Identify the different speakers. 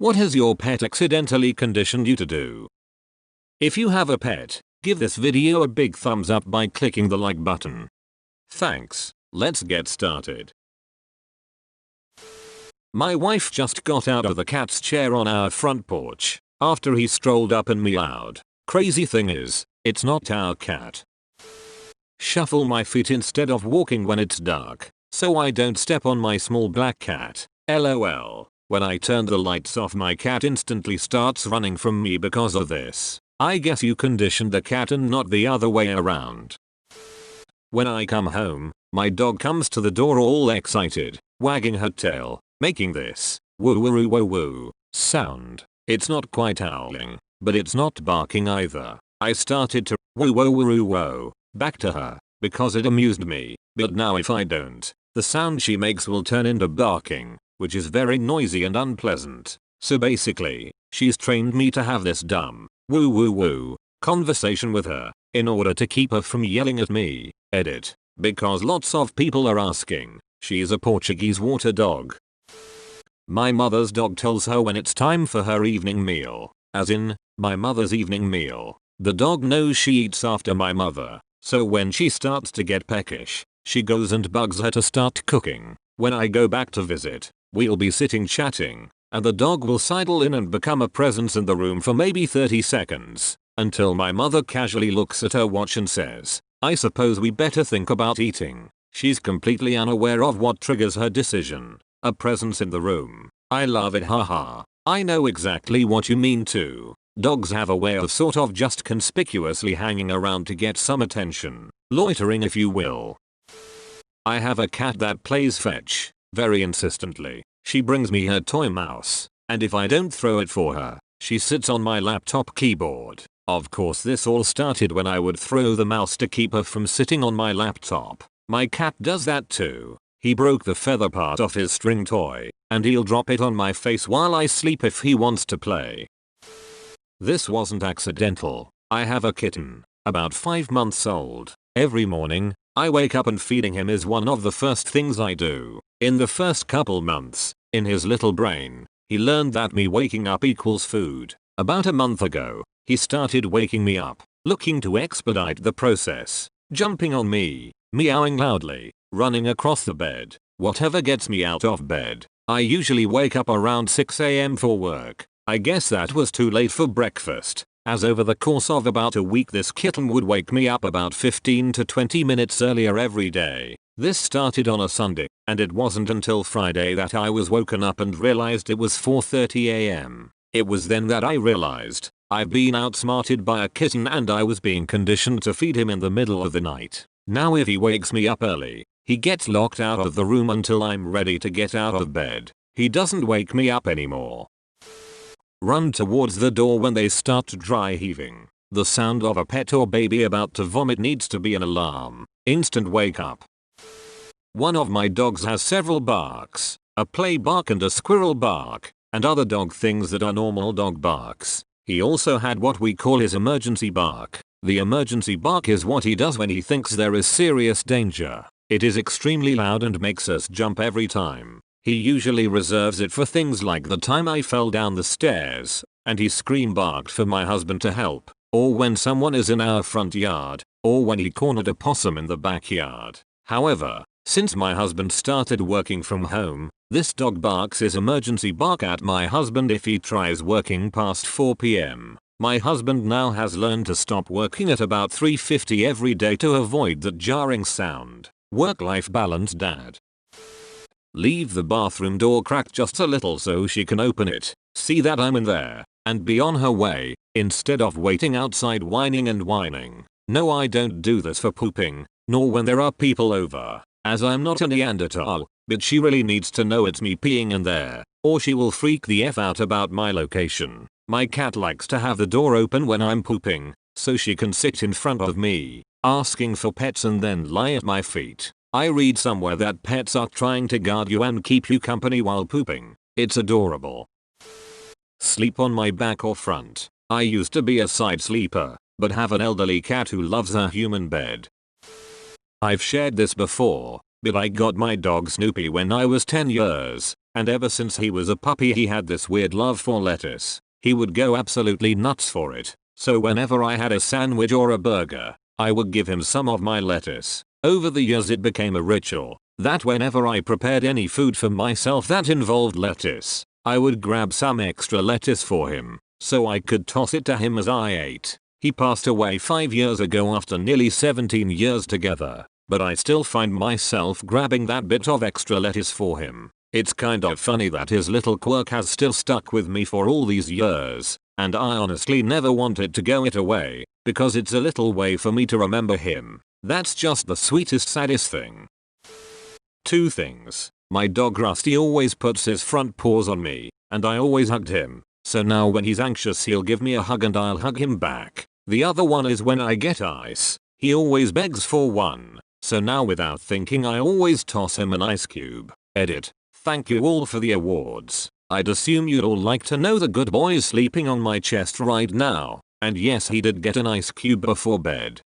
Speaker 1: What has your pet accidentally conditioned you to do? If you have a pet, give this video a big thumbs up by clicking the like button. Thanks. Let's get started. My wife just got out of the cat's chair on our front porch after he strolled up and meowed. Crazy thing is, it's not our cat. Shuffle my feet instead of walking when it's dark, so I don't step on my small black cat. LOL. When I turn the lights off, my cat instantly starts running from me because of this. I guess you conditioned the cat and not the other way around. When I come home, my dog comes to the door all excited, wagging her tail, making this woo woo woo woo sound. It's not quite howling, but it's not barking either. I started to woo woo woo woo back to her because it amused me, but now if I don't, the sound she makes will turn into barking, which is very noisy and unpleasant. So basically, she's trained me to have this dumb woo woo woo conversation with her in order to keep her from yelling at me. Edit. Because lots of people are asking. She's a Portuguese water dog. My mother's dog tells her when it's time for her evening meal. As in, my mother's evening meal. The dog knows she eats after my mother, so when she starts to get peckish, she goes and bugs her to start cooking. When I go back to visit, we'll be sitting chatting, and the dog will sidle in and become a presence in the room for maybe 30 seconds, until my mother casually looks at her watch and says, "I suppose we better think about eating." She's completely unaware of what triggers her decision. A presence in the room. I love it, haha. I know exactly what you mean too. Dogs have a way of sort of just conspicuously hanging around to get some attention. Loitering, if you will. I have a cat that plays fetch very insistently. She brings me her toy mouse, and if I don't throw it for her, she sits on my laptop keyboard. Of course, this all started when I would throw the mouse to keep her from sitting on my laptop. My cat does that too. He broke the feather part off his string toy, and he'll drop it on my face while I sleep if he wants to play. This wasn't accidental. I have a kitten, about 5 months old. Every morning, I wake up and feeding him is one of the first things I do. In the first couple months, in his little brain, he learned that me waking up equals food. About a month ago, he started waking me up, looking to expedite the process, jumping on me, meowing loudly, running across the bed, whatever gets me out of bed. I usually wake up around 6 AM for work. I guess that was too late for breakfast, as over the course of about a week this kitten would wake me up about 15 to 20 minutes earlier every day. This started on a Sunday, and it wasn't until Friday that I was woken up and realized it was 4:30 AM. It was then that I realized I've been outsmarted by a kitten and I was being conditioned to feed him in the middle of the night. Now if he wakes me up early, he gets locked out of the room until I'm ready to get out of bed. He doesn't wake me up anymore. Run towards the door when they start dry heaving. The sound of a pet or baby about to vomit needs to be an alarm. Instant wake up. One of my dogs has several barks, a play bark and a squirrel bark, and other dog things that are normal dog barks. He also had what we call his emergency bark. The emergency bark is what he does when he thinks there is serious danger. It is extremely loud and makes us jump every time. He usually reserves it for things like the time I fell down the stairs, and he scream barked for my husband to help, or when someone is in our front yard, or when he cornered a possum in the backyard. However, since my husband started working from home, this dog barks his emergency bark at my husband if he tries working past 4 PM. My husband now has learned to stop working at about 3:50 every day to avoid that jarring sound. Work-life balance, dad. Leave the bathroom door cracked just a little so she can open it, see that I'm in there, and be on her way, instead of waiting outside whining and whining. No, I don't do this for pooping, nor when there are people over, as I'm not a Neanderthal, but she really needs to know it's me peeing in there, or she will freak the F out about my location. My cat likes to have the door open when I'm pooping, so she can sit in front of me, asking for pets and then lie at my feet. I read somewhere that pets are trying to guard you and keep you company while pooping. It's adorable. Sleep on my back or front. I used to be a side sleeper, but have an elderly cat who loves her human bed. I've shared this before, but I got my dog Snoopy when I was 10 years and ever since he was a puppy he had this weird love for lettuce. He would go absolutely nuts for it. So whenever I had a sandwich or a burger, I would give him some of my lettuce. Over the years it became a ritual that whenever I prepared any food for myself that involved lettuce, I would grab some extra lettuce for him so I could toss it to him as I ate. He passed away 5 years ago after nearly 17 years together, but I still find myself grabbing that bit of extra lettuce for him. It's kind of funny that his little quirk has still stuck with me for all these years, and I honestly never wanted to go it away, because it's a little way for me to remember him. That's just the sweetest saddest thing. 2 things. My dog Rusty always puts his front paws on me, and I always hugged him, so now when he's anxious he'll give me a hug and I'll hug him back. The other one is when I get ice, he always begs for one, so now without thinking I always toss him an ice cube. Edit. Thank you all for the awards. I'd assume you'd all like to know the good boy is sleeping on my chest right now, and yes he did get an ice cube before bed.